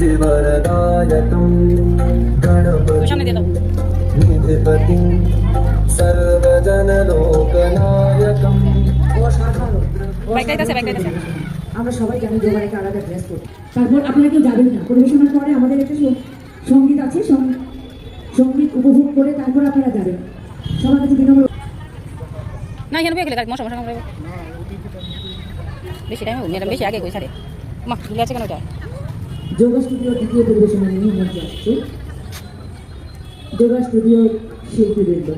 सिद्धिवरदायकं गणपतिं निधिपतिं सर्वजनलोकनायकं। আমরা সবাই জানি যে একটা আলাদা ড্রেস কোড। তারপর আপনারা কেউ যাবেন না, পরিবেশনার পরে আমাদের একটা সঙ্গীত আছে, সঙ্গীত উপভোগ করে তারপর আপনারা যাবেন। সবার কাছে বিনম্র না এখানে পেয়ে গেলে মশা মশা বেশি টাইম ম্যাডাম বেশি আগে কই সারে মা ভুলে আছে কেন ওটা। যোগা স্টুডিও দ্বিতীয় পরিবেশনা নিয়ে মঞ্চে আসছে যোগা স্টুডিও শিল্পীবৃন্দ।